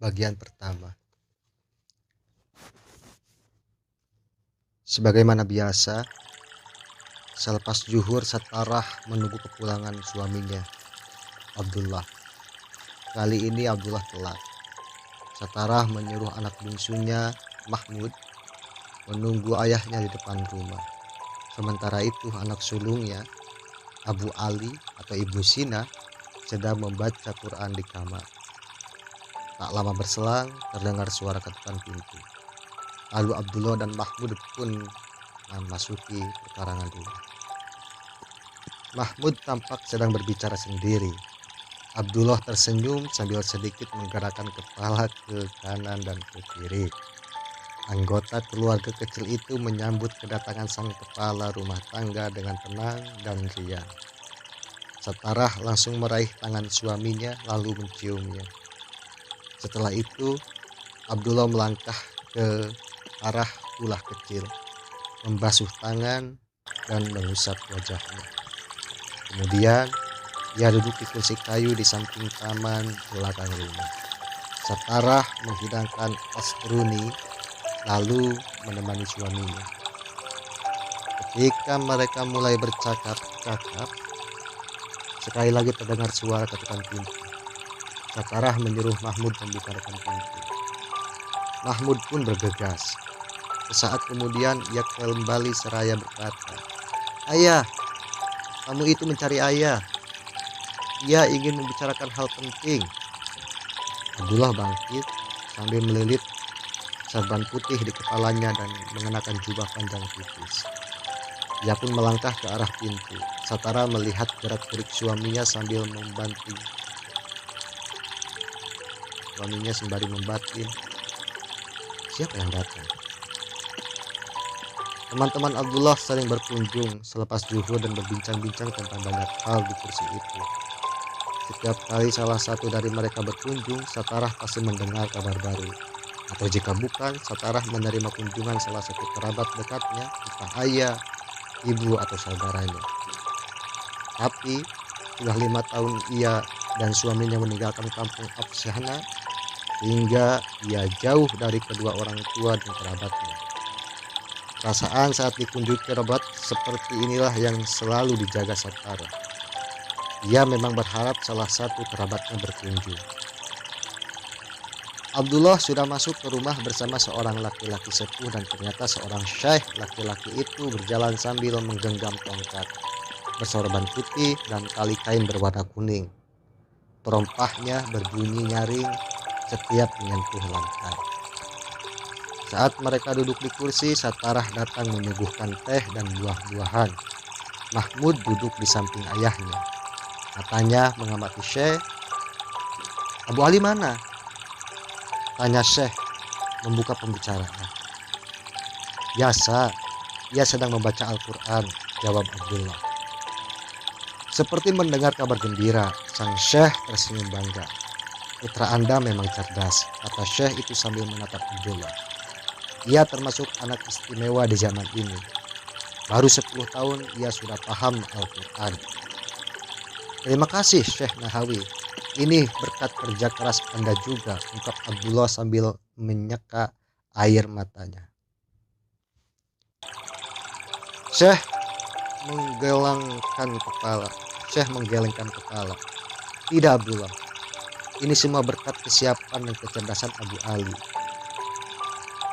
Bagian pertama. Sebagaimana biasa, selepas zuhur Satarah menunggu kepulangan suaminya, Abdullah. Kali ini Abdullah telat. Satarah menyuruh anak bungsunya, Mahmud, menunggu ayahnya di depan rumah. Sementara itu anak sulungnya, Abu Ali atau Ibnu Sina, sedang membaca Quran di kamar. Tak lama berselang, terdengar suara ketukan pintu. Lalu Abdullah dan Mahmud pun memasuki pekarangan rumah. Mahmud tampak sedang berbicara sendiri. Abdullah tersenyum sambil sedikit menggerakkan kepala ke kanan dan ke kiri. Anggota keluarga kecil itu menyambut kedatangan sang kepala rumah tangga dengan tenang dan riang. Satarah langsung meraih tangan suaminya lalu menciumnya. Setelah itu, Abdullah melangkah ke arah ulah kecil, membasuh tangan dan mengusap wajahnya. Kemudian ia duduk di kursi kayu di samping taman belakang rumah. Satarah menghidangkan es teruni lalu menemani suaminya. Ketika mereka mulai bercakap-cakap, sekali lagi terdengar suara ketukan pintu. Satarah menyuruh Mahmud membukakan pintu. Mahmud pun bergegas. Sesaat kemudian ia kembali seraya berkata, "Ayah, kamu itu mencari ayah. Ia ingin membicarakan hal penting." Abdullah bangkit sambil melilit sarban putih di kepalanya dan mengenakan jubah panjang tipis. Ia pun melangkah ke arah pintu. Satarah melihat gerak-gerik suaminya sambil membantu. Suaminya sembari membatin, siapa yang datang? Teman-teman Abdullah sering berkunjung selepas zuhur dan berbincang-bincang tentang banyak hal di kursi itu. Setiap kali salah satu dari mereka berkunjung, Satarah pasti mendengar kabar baru. Atau jika bukan, Satarah menerima kunjungan salah satu kerabat dekatnya, entah ayah, ibu, atau saudaranya. Tapi, sudah 5 tahun ia dan suaminya meninggalkan kampung Afsyahna, hingga ia jauh dari kedua orang tua dan kerabatnya. Perasaan saat dikunjungi kerabat seperti inilah yang selalu dijaga Satarah. Ia memang berharap salah satu kerabatnya berkunjung. Abdullah sudah masuk ke rumah bersama seorang laki-laki sepuh dan ternyata seorang syekh laki-laki itu berjalan sambil menggenggam tongkat bersorban putih dan tali kain berwarna kuning. Terompahnya berbunyi nyaring setiap menyentuh lantai. Saat mereka duduk di kursi, Satarah datang menyuguhkan teh dan buah-buahan. Mahmud duduk di samping ayahnya. Matanya mengamati Syekh. "Abu Ali mana?" tanya Syekh membuka pembicaraan. "Biasa, ia sedang membaca Al-Quran," jawab Abdullah. Seperti mendengar kabar gembira, sang Syekh tersenyum bangga. "Putra Anda memang cerdas," kata Syekh itu sambil menatap Abdullah. "Ia termasuk anak istimewa di zaman ini. Baru 10 tahun ia sudah paham Al-Quran." "Terima kasih Syekh Nahawi. Ini berkat kerja keras Anda juga," ungkap Abdullah sambil menyeka air matanya. Syekh menggelengkan kepala. "Tidak Abdullah. Ini semua berkat kesiapan dan kecerdasan Abu Ali.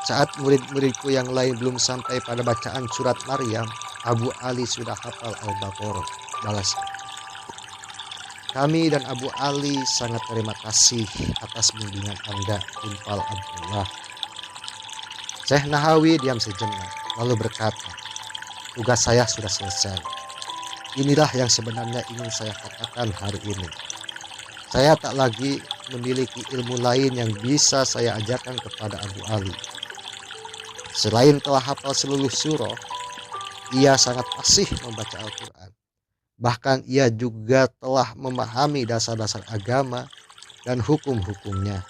Saat murid-muridku yang lain belum sampai pada bacaan surat Maryam, Abu Ali sudah hafal Al-Baqarah," balas. "Kami dan Abu Ali sangat terima kasih atas bimbingan Anda," timpal Abdullah. Syekh Nahawi diam sejenak, lalu berkata, "Tugas saya sudah selesai. Inilah yang sebenarnya ingin saya katakan hari ini. Saya tak lagi memiliki ilmu lain yang bisa saya ajarkan kepada Abu Ali. Selain telah hafal seluruh surah, ia sangat fasih membaca Al-Quran. Bahkan ia juga telah memahami dasar-dasar agama dan hukum-hukumnya.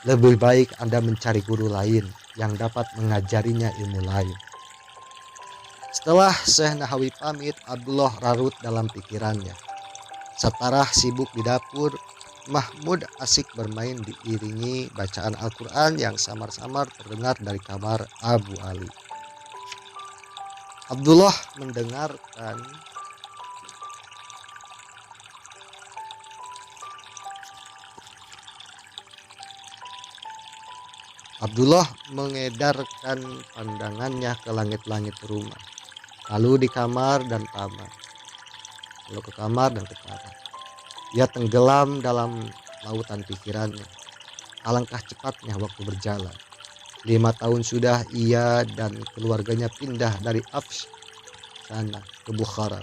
Lebih baik Anda mencari guru lain yang dapat mengajarinya ilmu lain." Setelah Syekh Nahawi pamit, Abdullah larut dalam pikirannya. Satarah sibuk di dapur Mahmud asik bermain diiringi bacaan Al-Quran yang samar-samar terdengar dari kamar Abu Ali. Abdullah mendengarkan. Abdullah mengedarkan pandangannya ke langit-langit rumah, lalu di kamar dan taman, lalu ke kamar dan ke taman. Ia tenggelam dalam lautan pikirannya. Alangkah cepatnya waktu berjalan. 5 tahun sudah ia dan keluarganya pindah dari Afsh sana ke Bukhara.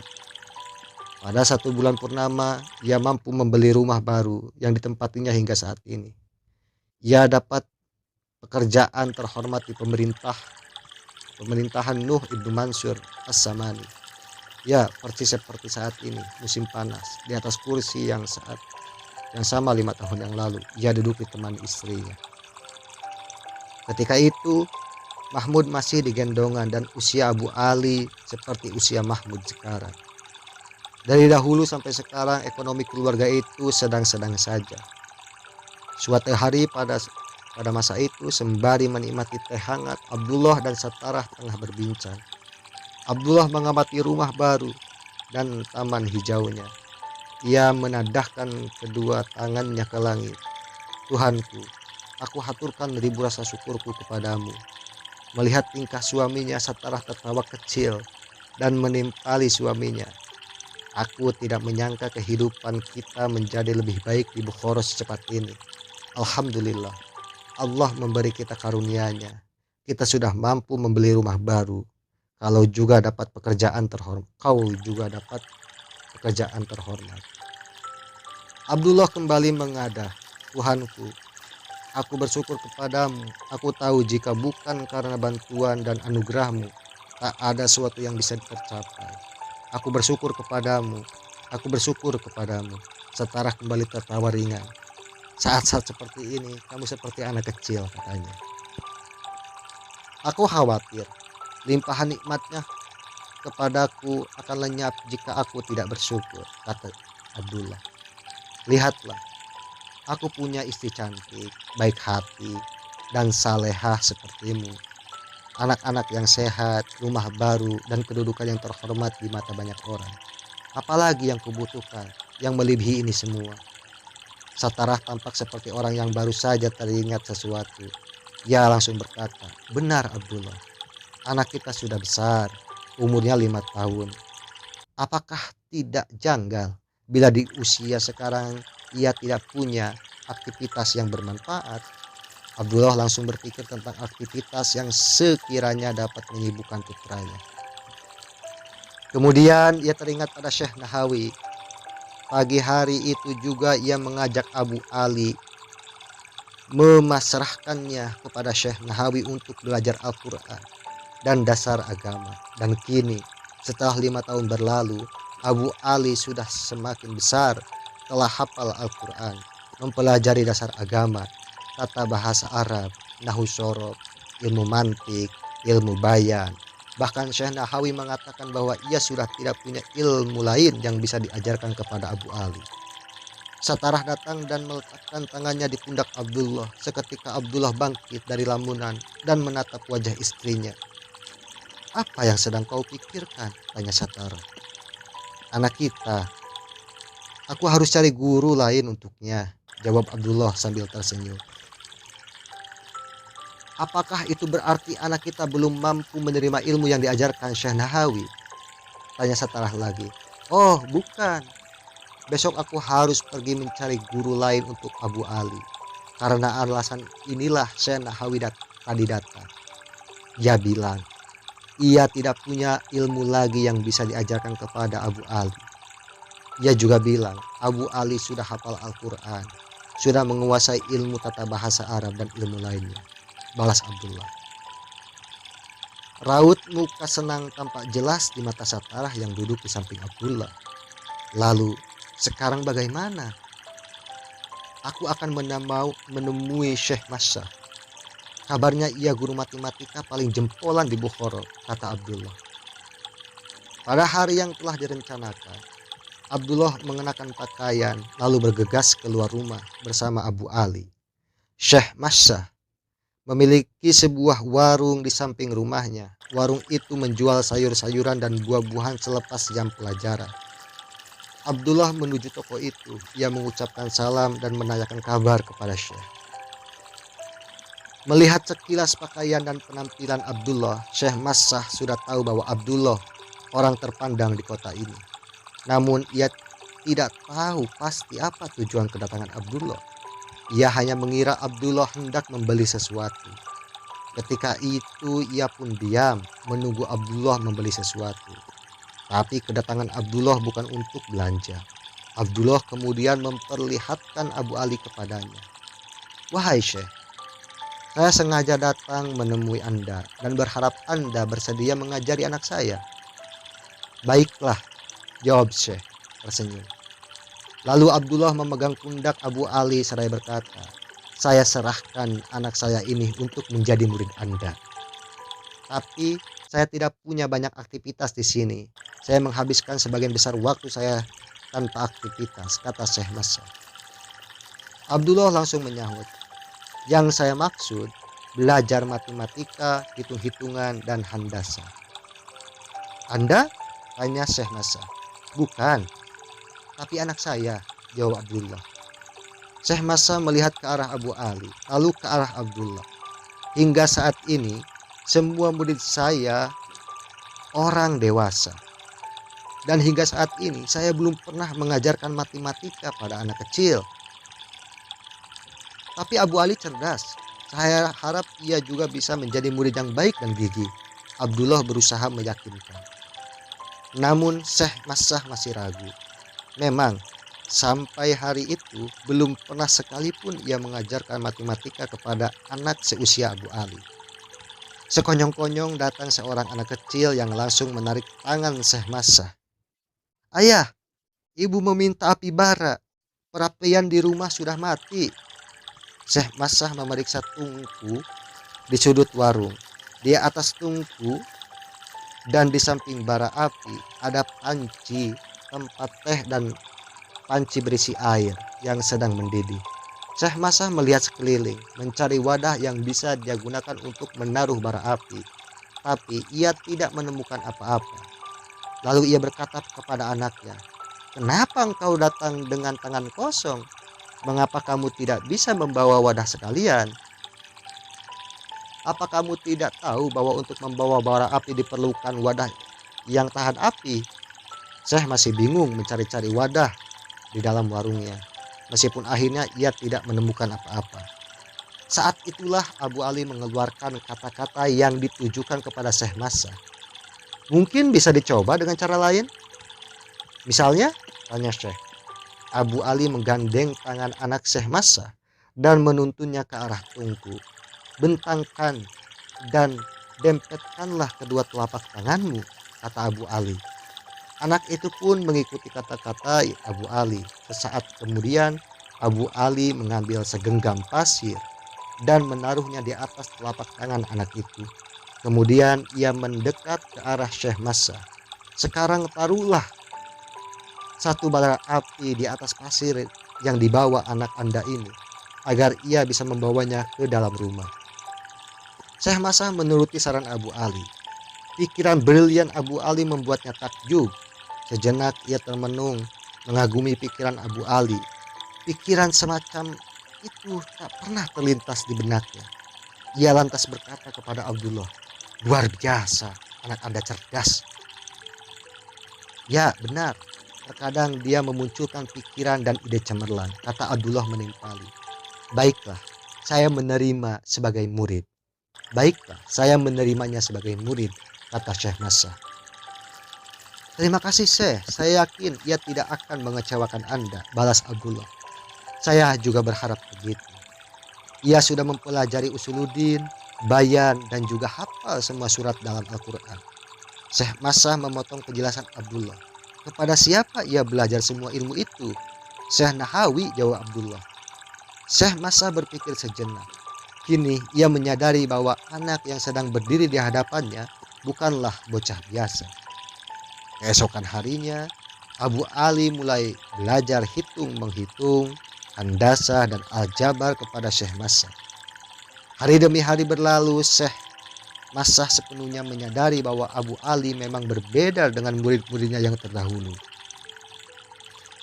Pada 1 bulan purnama, ia mampu membeli rumah baru yang ditempatinya hingga saat ini. Ia dapat pekerjaan terhormat di pemerintahan Nuh Ibnu Mansur As-Samani. Ya, persis seperti saat ini, musim panas, di atas kursi yang sama 5 tahun yang lalu ia duduk ditemani istrinya. Ketika itu Mahmud masih digendongan dan usia Abu Ali seperti usia Mahmud sekarang. Dari dahulu sampai sekarang ekonomi keluarga itu sedang-sedang saja. Suatu hari pada masa itu, sembari menikmati teh hangat, Abdullah dan Satarah tengah berbincang. Abdullah mengamati rumah baru dan taman hijaunya. Ia menadahkan kedua tangannya ke langit. Tuhanku, aku haturkan ribu rasa syukurku kepadamu. Melihat tingkah suaminya, Satarah tertawa kecil dan menimpali suaminya. Aku tidak menyangka kehidupan kita menjadi lebih baik di Bukhara secepat ini. Alhamdulillah, Allah memberi kita karunia-Nya. Kita sudah mampu membeli rumah baru. Kau juga dapat pekerjaan terhormat. Abdullah kembali mengadah, Tuhanku, aku bersyukur kepadamu. Aku tahu jika bukan karena bantuan dan anugerahmu, tak ada sesuatu yang bisa tercapai. Aku bersyukur kepadamu. Satarah kembali tertawa ringan. Saat-saat seperti ini, kamu seperti anak kecil, katanya. Aku khawatir limpahan nikmatnya kepadaku akan lenyap jika aku tidak bersyukur, kata Abdullah. Lihatlah, aku punya istri cantik, baik hati, dan salehah sepertimu. Anak-anak yang sehat, rumah baru, dan kedudukan yang terhormat di mata banyak orang. Apalagi yang kubutuhkan yang melebihi ini semua? Satarah tampak seperti orang yang baru saja teringat sesuatu. Ia langsung berkata, benar Abdullah, anak kita sudah besar, umurnya 5 tahun. Apakah tidak janggal bila di usia sekarang ia tidak punya aktivitas yang bermanfaat? Abdullah langsung berpikir tentang aktivitas yang sekiranya dapat menyibukkan putranya. Kemudian ia teringat pada Syekh Nahawi. Pagi hari itu juga ia mengajak Abu Ali, memasrahkannya kepada Syekh Nahawi untuk belajar Al-Quran dan dasar agama. Dan kini setelah 5 tahun berlalu, Abu Ali sudah semakin besar, telah hafal Al-Quran, mempelajari dasar agama, tata bahasa Arab, nahwu syorob, ilmu mantik, ilmu bayan. Bahkan Syekh Nahawi mengatakan bahwa ia sudah tidak punya ilmu lain yang bisa diajarkan kepada Abu Ali. Satarah datang dan meletakkan tangannya di pundak Abdullah. Seketika Abdullah bangkit dari lamunan dan menatap wajah istrinya. Apa yang sedang kau pikirkan? Tanya Satarah. Anak kita. Aku harus cari guru lain untuknya, jawab Abdullah sambil tersenyum. Apakah itu berarti anak kita belum mampu menerima ilmu yang diajarkan Syekh Nahawi? Tanya Satarah lagi. Oh, bukan. Besok aku harus pergi mencari guru lain untuk Abu Ali. Karena alasan inilah Syekh Nahawi tadi datang. Ia bilang, ia tidak punya ilmu lagi yang bisa diajarkan kepada Abu Ali. Ia juga bilang, Abu Ali sudah hafal Al-Quran, sudah menguasai ilmu tata bahasa Arab dan ilmu lainnya, balas Abdullah. Raut muka senang tampak jelas di mata Satarah yang duduk di samping Abdullah. Lalu, sekarang bagaimana? Aku akan menemui Syekh Masya. Kabarnya ia guru matematika paling jempolan di Bukhara, kata Abdullah. Pada hari yang telah direncanakan, Abdullah mengenakan pakaian lalu bergegas keluar rumah bersama Abu Ali. Syekh Masyah memiliki sebuah warung di samping rumahnya. Warung itu menjual sayur-sayuran dan buah-buahan selepas jam pelajaran. Abdullah menuju toko itu. Ia mengucapkan salam dan menanyakan kabar kepada Syekh. Melihat sekilas pakaian dan penampilan Abdullah, Syekh Masyah sudah tahu bahwa Abdullah orang terpandang di kota ini. Namun ia tidak tahu pasti apa tujuan kedatangan Abdullah. Ia hanya mengira Abdullah hendak membeli sesuatu. Ketika itu ia pun diam menunggu Abdullah membeli sesuatu. Tapi kedatangan Abdullah bukan untuk belanja. Abdullah kemudian memperlihatkan Abu Ali kepadanya. Wahai Syekh, saya sengaja datang menemui Anda dan berharap Anda bersedia mengajari anak saya. Baiklah, jawab Syekh tersenyum. Lalu Abdullah memegang pundak Abu Ali seraya berkata, saya serahkan anak saya ini untuk menjadi murid Anda. Tapi saya tidak punya banyak aktivitas di sini. Saya menghabiskan sebagian besar waktu saya tanpa aktivitas, kata Syekh Masyah. Abdullah langsung menyahut, yang saya maksud belajar matematika, hitung-hitungan, dan handasa. Anda? Tanya Syekh Masyah. Bukan, tapi anak saya, jawab Abdullah. Syekh Masyah melihat ke arah Abu Ali, lalu ke arah Abdullah. Hingga saat ini, semua murid saya orang dewasa. Dan hingga saat ini, saya belum pernah mengajarkan matematika pada anak kecil. Tapi Abu Ali cerdas. Saya harap ia juga bisa menjadi murid yang baik dan gigih. Abdullah berusaha meyakinkan. Namun Syekh Masyah masih ragu. Memang, sampai hari itu belum pernah sekalipun ia mengajarkan matematika kepada anak seusia Abu Ali. Sekonyong-konyong datang seorang anak kecil yang langsung menarik tangan Syekh Masyah. Ayah, ibu meminta api bara. Perapian di rumah sudah mati. Syekh Masyah memeriksa tungku di sudut warung. Di atas tungku dan di samping bara api ada panci tempat teh dan panci berisi air yang sedang mendidih. Syekh Masyah melihat sekeliling, mencari wadah yang bisa dia gunakan untuk menaruh bara api. Tapi ia tidak menemukan apa-apa. Lalu ia berkata kepada anaknya, kenapa engkau datang dengan tangan kosong? Mengapa kamu tidak bisa membawa wadah sekalian? Apa kamu tidak tahu bahwa untuk membawa bara api diperlukan wadah yang tahan api? Syekh masih bingung mencari-cari wadah di dalam warungnya. Meskipun akhirnya ia tidak menemukan apa-apa. Saat itulah Abu Ali mengeluarkan kata-kata yang ditujukan kepada Syekh Masyah. Mungkin bisa dicoba dengan cara lain? Misalnya, tanya Syekh. Abu Ali menggandeng tangan anak Syekh Masyah dan menuntunnya ke arah tungku. Bentangkan dan dempetkanlah kedua telapak tanganmu, kata Abu Ali. Anak itu pun mengikuti kata-kata Abu Ali. Sesaat kemudian Abu Ali mengambil segenggam pasir dan menaruhnya di atas telapak tangan anak itu. Kemudian ia mendekat ke arah Syekh Masyah. Sekarang taruhlah satu bara api di atas pasir yang dibawa anak Anda ini, agar ia bisa membawanya ke dalam rumah. Syekh Masyah menuruti saran Abu Ali. Pikiran brilian Abu Ali membuatnya takjub. Sejenak ia termenung, mengagumi pikiran Abu Ali. Pikiran semacam itu tak pernah terlintas di benaknya. Ia lantas berkata kepada Abdullah, luar biasa, anak Anda cerdas. Ya, benar. Terkadang dia memunculkan pikiran dan ide cemerlang, kata Abdullah menimpali. Baiklah, saya menerima sebagai murid. Baiklah, saya menerimanya sebagai murid, kata Syekh Masyah. Terima kasih Syekh, saya yakin ia tidak akan mengecewakan Anda, balas Abdullah. Saya juga berharap begitu. Ia sudah mempelajari usuluddin, bayan, dan juga hafal semua surat dalam Al-Quran. Syekh Masyah memotong penjelasan Abdullah. Kepada siapa ia belajar semua ilmu itu? Syekh Nahawi, jawab Abdullah. Syekh Masyah berpikir sejenak. Kini ia menyadari bahwa anak yang sedang berdiri di hadapannya bukanlah bocah biasa. Keesokan harinya, Abu Ali mulai belajar hitung-menghitung, handasah dan aljabar kepada Syekh Masa. Hari demi hari berlalu, Syekh Masa sepenuhnya menyadari bahwa Abu Ali memang berbeda dengan murid-muridnya yang terdahulu.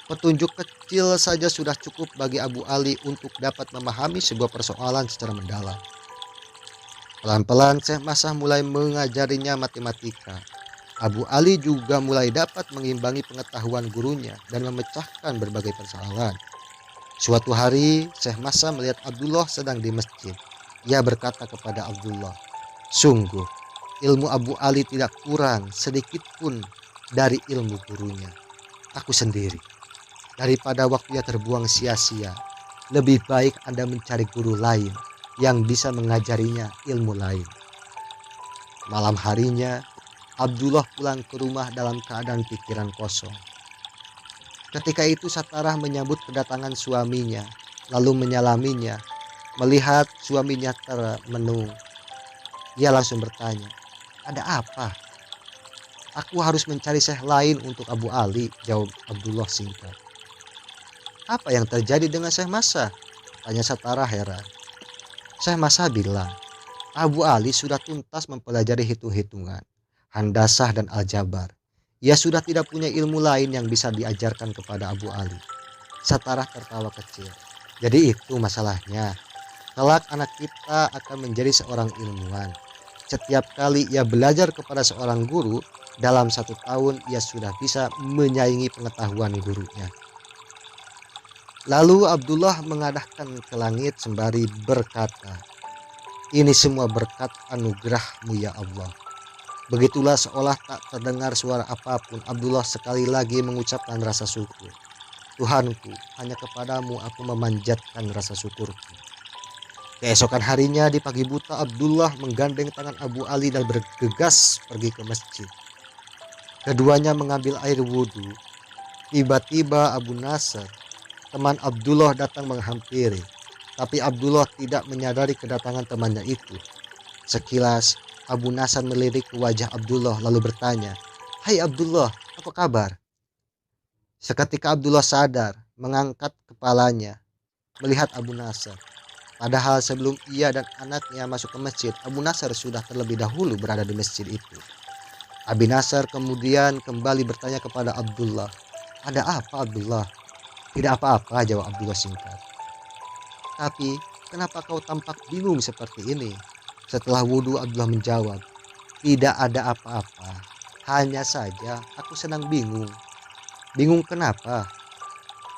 Petunjuk kecil saja sudah cukup bagi Abu Ali untuk dapat memahami sebuah persoalan secara mendalam. Pelan-pelan Syekh Masah mulai mengajarinya matematika. Abu Ali juga mulai dapat mengimbangi pengetahuan gurunya dan memecahkan berbagai persoalan. Suatu hari Syekh Masah melihat Abdullah sedang di masjid. Ia berkata kepada Abdullah, "Sungguh, ilmu Abu Ali tidak kurang sedikit pun dari ilmu gurunya. Aku sendiri. Daripada waktunya terbuang sia-sia, lebih baik Anda mencari guru lain yang bisa mengajarinya ilmu lain." Malam harinya, Abdullah pulang ke rumah dalam keadaan pikiran kosong. Ketika itu Satarah menyambut kedatangan suaminya, lalu menyalaminya. Melihat suaminya termenung, ia langsung bertanya, "Ada apa?" "Aku harus mencari syekh lain untuk Abu Ali," jawab Abdullah singkat. "Apa yang terjadi dengan Syekh Masa?" tanya Satarah heran. Syekh Masa bilang, Abu Ali sudah tuntas mempelajari hitung-hitungan, handasah dan aljabar. Ia sudah tidak punya ilmu lain yang bisa diajarkan kepada Abu Ali. Satarah tertawa kecil. "Jadi itu masalahnya. Kelak anak kita akan menjadi seorang ilmuwan. Setiap kali ia belajar kepada seorang guru, dalam 1 tahun ia sudah bisa menyaingi pengetahuan gurunya." Lalu Abdullah mengadahkan ke langit sembari berkata, "Ini semua berkat anugerahmu ya Allah." Begitulah seolah tak terdengar suara apapun, Abdullah sekali lagi mengucapkan rasa syukur. "Tuhanku, hanya kepadamu aku memanjatkan rasa syukurku." Keesokan harinya di pagi buta, Abdullah menggandeng tangan Abu Ali dan bergegas pergi ke masjid. Keduanya mengambil air wudhu. Tiba-tiba Abu Nasr, teman Abdullah, datang menghampiri. Tapi Abdullah tidak menyadari kedatangan temannya itu. Sekilas Abu Nasr melirik ke wajah Abdullah lalu bertanya, "Hai Abdullah, apa kabar?" Seketika Abdullah sadar, mengangkat kepalanya, melihat Abu Nasr. Padahal sebelum ia dan anaknya masuk ke masjid, Abu Nasr sudah terlebih dahulu berada di masjid itu. Abu Nasr kemudian kembali bertanya kepada Abdullah, "Ada apa Abdullah?" "Tidak apa-apa," jawab Abdullah singkat. "Tapi kenapa kau tampak bingung seperti ini?" Setelah wudhu Abdullah menjawab, "Tidak ada apa-apa, hanya saja aku sedang bingung." "Bingung kenapa?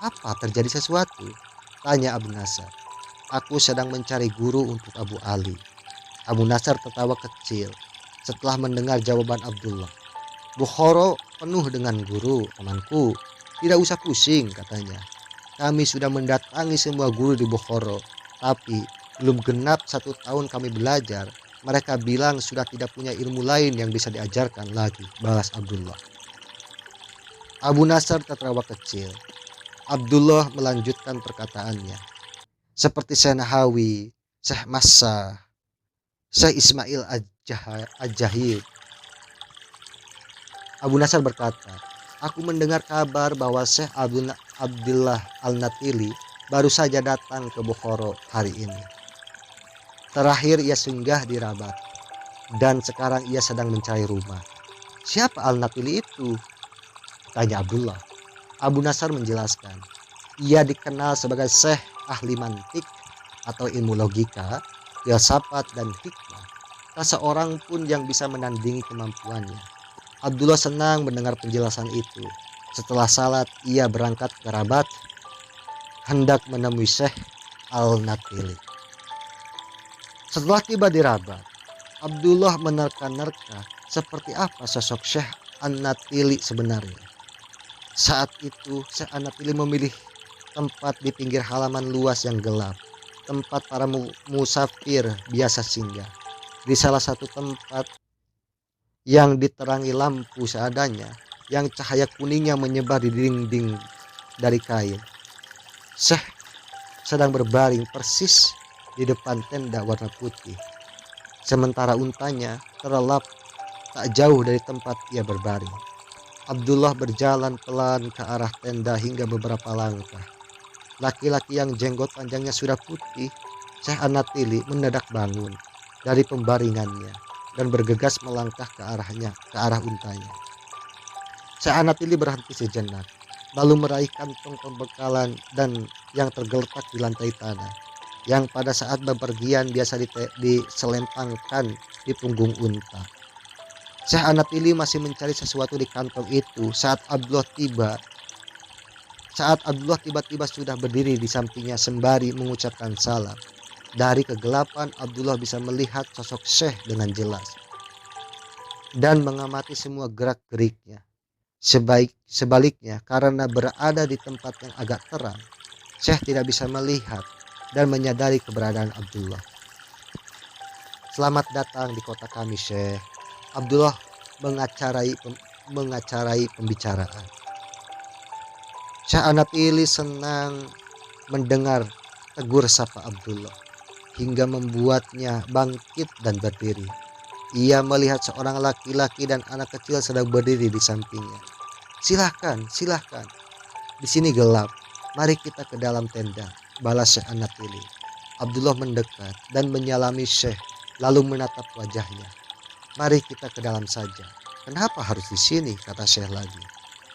Apa terjadi sesuatu?" tanya Abu Nasr. "Aku sedang mencari guru untuk Abu Ali." Abu Nasr tertawa kecil setelah mendengar jawaban Abdullah. "Bukhara penuh dengan guru, temanku. Tidak usah pusing," katanya. "Kami sudah mendatangi semua guru di Bukhara, tapi belum genap 1 tahun kami belajar. Mereka bilang sudah tidak punya ilmu lain yang bisa diajarkan lagi," balas Abdullah. Abu Nasr tertawa kecil. Abdullah melanjutkan perkataannya. "Seperti Syekh Nahawi, Syekh Massa, Syekh Ismail Al-Jahid." Abu Nasr berkata, "Aku mendengar kabar bahwa Syekh Abdullah Al-Natili baru saja datang ke Bukhara hari ini. Terakhir ia singgah di Rabat, dan sekarang ia sedang mencari rumah." "Siapa Al-Natili itu?" tanya Abdullah. Abu Nasr menjelaskan, ia dikenal sebagai Syekh ahli mantik atau ilmu logika, filsafat dan hikmah. Tak seorang pun yang bisa menandingi kemampuannya. Abdullah senang mendengar penjelasan itu. Setelah salat ia berangkat ke Rabat hendak menemui Syekh Al-Natili. Setelah tiba di Rabat, Abdullah menerka-nerka seperti apa sosok Syekh Al-Natili sebenarnya. Saat itu Syekh Al-Natili memilih tempat di pinggir halaman luas yang gelap, tempat para musafir biasa singgah. Di salah satu tempat yang diterangi lampu seadanya, yang cahaya kuningnya menyebar di dinding dari kain. Syekh sedang berbaring persis di depan tenda warna putih, sementara untanya terlelap tak jauh dari tempat ia berbaring. Abdullah berjalan pelan ke arah tenda hingga beberapa langkah. Laki-laki yang jenggot panjangnya sudah putih, Syekh Anatili, mendadak bangun dari pembaringannya dan bergegas melangkah ke arahnya, ke arah untanya. Syekh Anatili berhenti sejenak, lalu meraih kantong pembekalan dan yang tergeletak di lantai tanah, yang pada saat bepergian biasa diselempangkan di punggung unta. Syekh Anatili masih mencari sesuatu di kantong itu saat Abdullah tiba-tiba sudah berdiri di sampingnya sembari mengucapkan salam. Dari kegelapan Abdullah bisa melihat sosok Syekh dengan jelas dan mengamati semua gerak-geriknya. Sebaliknya, karena berada di tempat yang agak terang, Syekh tidak bisa melihat dan menyadari keberadaan Abdullah. "Selamat datang di kota kami, Syekh." Abdullah mengacarai pembicaraan. Syekh Anatili senang mendengar tegur sapa Abdullah hingga membuatnya bangkit dan berdiri. Ia melihat seorang laki-laki dan anak kecil sedang berdiri di sampingnya. Silahkan. Di sini gelap. Mari kita ke dalam tenda," balas Syekh Anatili. Abdullah mendekat dan menyalami Syekh lalu menatap wajahnya. "Mari kita ke dalam saja." "Kenapa harus di sini?" kata Syekh lagi.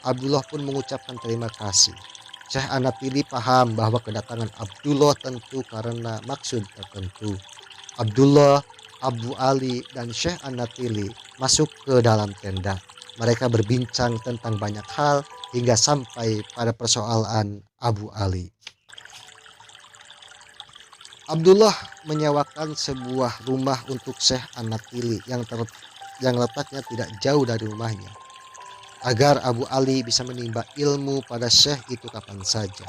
Abdullah pun mengucapkan terima kasih. Syekh Anatili paham bahwa kedatangan Abdullah tentu karena maksud tertentu. Abdullah, Abu Ali, dan Syekh Anatili masuk ke dalam tenda. Mereka berbincang tentang banyak hal hingga sampai pada persoalan Abu Ali. Abdullah menyewakan sebuah rumah untuk Syekh Anatili yang letaknya tidak jauh dari rumahnya, agar Abu Ali bisa menimba ilmu pada Syekh itu kapan saja.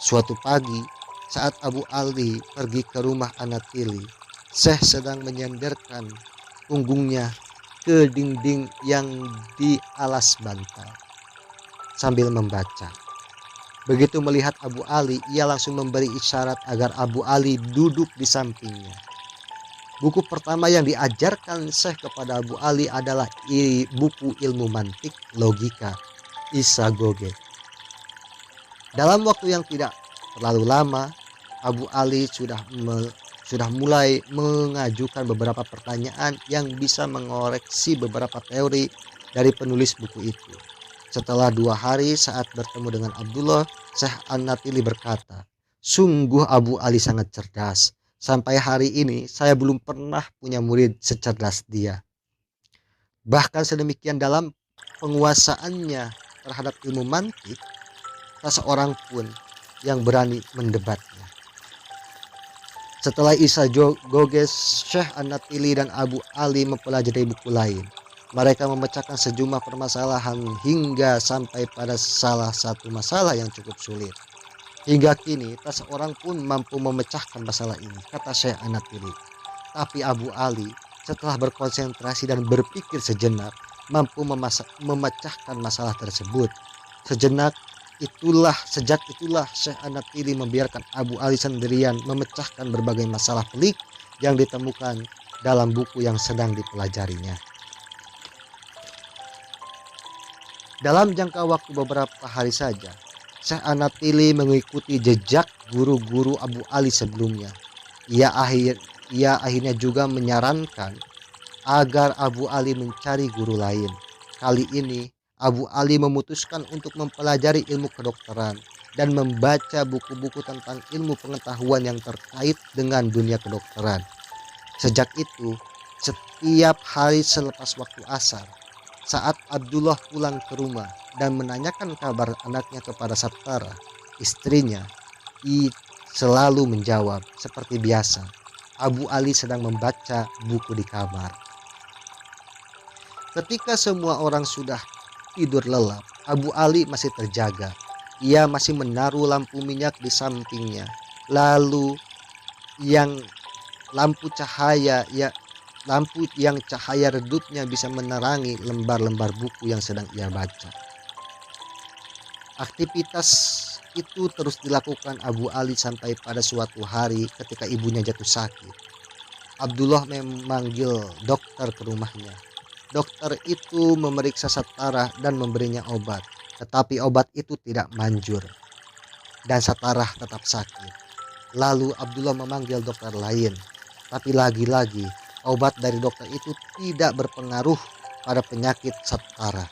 Suatu pagi, saat Abu Ali pergi ke rumah Anatili, Syekh sedang menyenderkan punggungnya ke dinding yang dialas bantal sambil membaca. Begitu melihat Abu Ali, ia langsung memberi isyarat agar Abu Ali duduk di sampingnya. Buku pertama yang diajarkan Syekh kepada Abu Ali adalah buku ilmu mantik logika Isagoge. Dalam waktu yang tidak terlalu lama, Abu Ali sudah mulai mengajukan beberapa pertanyaan yang bisa mengoreksi beberapa teori dari penulis buku itu. Setelah 2 hari saat bertemu dengan Abdullah, Syekh Anatili berkata, "Sungguh Abu Ali sangat cerdas. Sampai hari ini saya belum pernah punya murid secerdas dia. Bahkan sedemikian dalam penguasaannya terhadap ilmu mantik, tak seorang pun yang berani mendebatnya." Setelah Isa Goges, Syekh Anatili dan Abu Ali mempelajari buku lain. Mereka memecahkan sejumlah permasalahan hingga sampai pada salah satu masalah yang cukup sulit. "Hingga kini tak seorang pun mampu memecahkan masalah ini," kata Syekh Anatili. Tapi Abu Ali setelah berkonsentrasi dan berpikir sejenak mampu memecahkan masalah tersebut. Sejak itulah Syekh Anatili membiarkan Abu Ali sendirian memecahkan berbagai masalah pelik yang ditemukan dalam buku yang sedang dipelajarinya. Dalam jangka waktu beberapa hari saja, Syekh Anatili mengikuti jejak guru-guru Abu Ali sebelumnya. Ia akhirnya juga menyarankan agar Abu Ali mencari guru lain. Kali ini Abu Ali memutuskan untuk mempelajari ilmu kedokteran dan membaca buku-buku tentang ilmu pengetahuan yang terkait dengan dunia kedokteran. Sejak itu, setiap hari selepas waktu asar, saat Abdullah pulang ke rumah dan menanyakan kabar anaknya kepada Saptara, istrinya, ia selalu menjawab seperti biasa, Abu Ali sedang membaca buku di kamar. Ketika semua orang sudah tidur lelap, Abu Ali masih terjaga. Ia masih menaruh lampu minyak di sampingnya. Lalu lampu yang cahaya redupnya bisa menerangi lembar-lembar buku yang sedang ia baca. Aktivitas itu terus dilakukan Abu Ali sampai pada suatu hari ketika ibunya jatuh sakit. Abdullah memanggil dokter ke rumahnya. Dokter itu memeriksa Satarah dan memberinya obat, tetapi obat itu tidak manjur dan Satarah tetap sakit. Lalu Abdullah memanggil dokter lain, tapi lagi-lagi obat dari dokter itu tidak berpengaruh pada penyakit Satarah.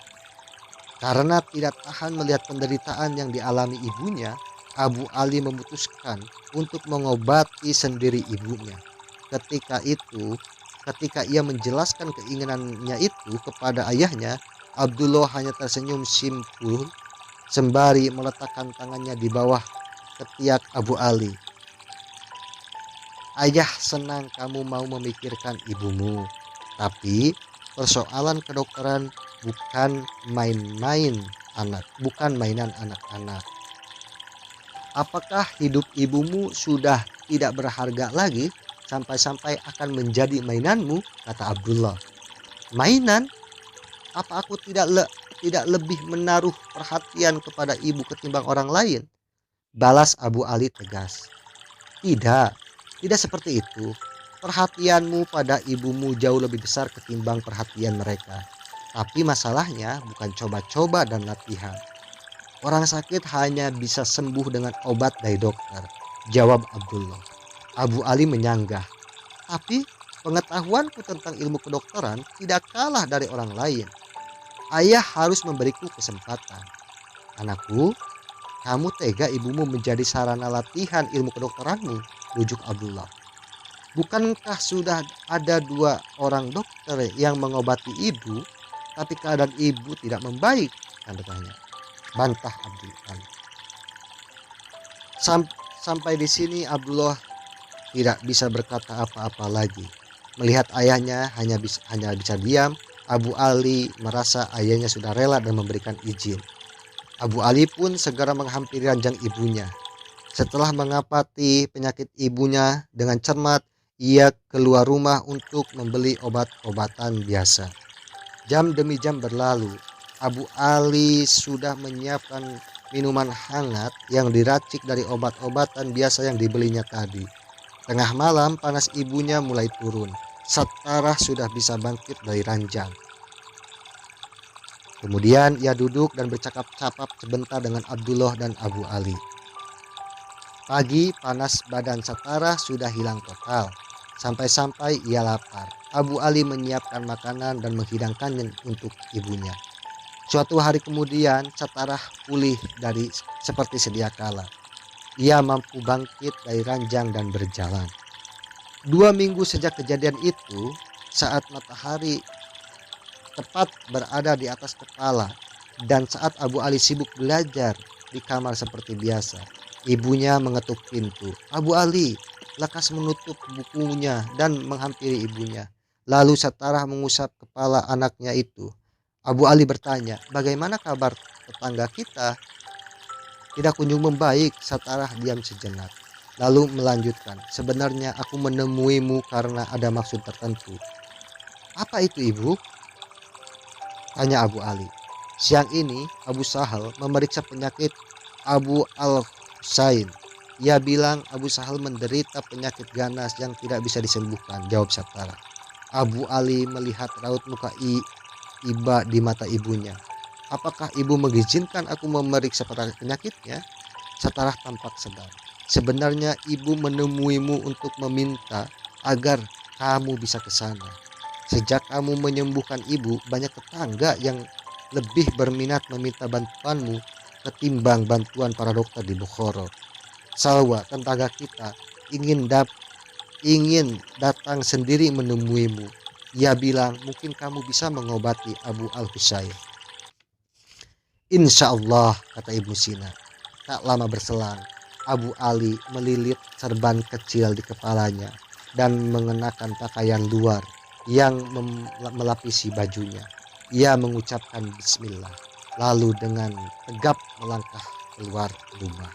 Karena tidak tahan melihat penderitaan yang dialami ibunya, Abu Ali memutuskan untuk mengobati sendiri ibunya. Ketika ia menjelaskan keinginannya itu kepada ayahnya, Abdullah hanya tersenyum simpul sembari meletakkan tangannya di bawah ketiak Abu Ali. Ayah senang kamu mau memikirkan ibumu, tapi persoalan kedokteran bukan mainan anak-anak. Apakah hidup ibumu sudah tidak berharga lagi sampai-sampai akan menjadi mainanmu? Kata Abdullah. Mainan? Apa aku tidak lebih menaruh perhatian kepada ibu ketimbang orang lain? Balas Abu Ali tegas. Tidak seperti itu. Perhatianmu pada ibumu jauh lebih besar ketimbang perhatian mereka. Tapi masalahnya bukan coba-coba dan latihan. Orang sakit hanya bisa sembuh dengan obat dari dokter, jawab Abdullah. Abu Ali menyanggah. Tapi pengetahuanku tentang ilmu kedokteran tidak kalah dari orang lain. Ayah harus memberiku kesempatan. Anakku, kamu tega ibumu menjadi sarana latihan ilmu kedokteranmu, bujuk Abdullah. Bukankah sudah ada 2 orang dokter yang mengobati ibu, tapi keadaan ibu tidak membaik? Tanda tanya. Bantah Abdullah. Sampai di sini Abdullah tidak bisa berkata apa-apa lagi. Melihat ayahnya hanya bisa diam, Abu Ali merasa ayahnya sudah rela dan memberikan izin. Abu Ali pun segera menghampiri ranjang ibunya. Setelah mengapati penyakit ibunya dengan cermat, ia keluar rumah untuk membeli obat-obatan biasa. Jam demi jam berlalu. Abu Ali sudah menyiapkan minuman hangat yang diracik dari obat-obatan biasa yang dibelinya tadi. Tengah malam panas ibunya mulai turun. Satarah sudah bisa bangkit dari ranjang. Kemudian ia duduk dan bercakap-cakap sebentar dengan Abdullah dan Abu Ali. Pagi panas badan Satarah sudah hilang total. Sampai-sampai ia lapar. Abu Ali menyiapkan makanan dan menghidangkannya untuk ibunya. Suatu hari kemudian Satarah pulih dari seperti sedia kala. Ia mampu bangkit dari ranjang dan berjalan. 2 minggu sejak kejadian itu, saat matahari tepat berada di atas kepala dan saat Abu Ali sibuk belajar di kamar seperti biasa, ibunya mengetuk pintu. Abu Ali lekas menutup bukunya dan menghampiri ibunya. Lalu Satarah mengusap kepala anaknya itu. Abu Ali bertanya, bagaimana kabar tetangga kita? Tidak kunjung membaik. Satarah diam sejenak. Lalu melanjutkan, sebenarnya aku menemuimu karena ada maksud tertentu. Apa itu ibu? Tanya Abu Ali. Siang ini Abu Sahal memeriksa penyakit Abu Al-Husain. Ia bilang Abu Sahal menderita penyakit ganas yang tidak bisa disembuhkan, jawab Satarah. Abu Ali melihat raut muka iba di mata ibunya. Apakah ibu mengizinkan aku memeriksa penyakitnya? Satarah tampak sedar. Sebenarnya ibu menemuimu untuk meminta agar kamu bisa ke sana. Sejak kamu menyembuhkan ibu, banyak tetangga yang lebih berminat meminta bantuanmu ketimbang bantuan para dokter di Bukhara. Salwa, tetangga kita, ingin datang sendiri menemuimu. Ia bilang mungkin kamu bisa mengobati Abu Al-Husain. Insya Allah, kata Ibnu Sina. Tak lama berselang, Abu Ali melilit serban kecil di kepalanya dan mengenakan pakaian luar yang melapisi bajunya. Ia mengucapkan bismillah, lalu dengan tegap melangkah keluar rumah.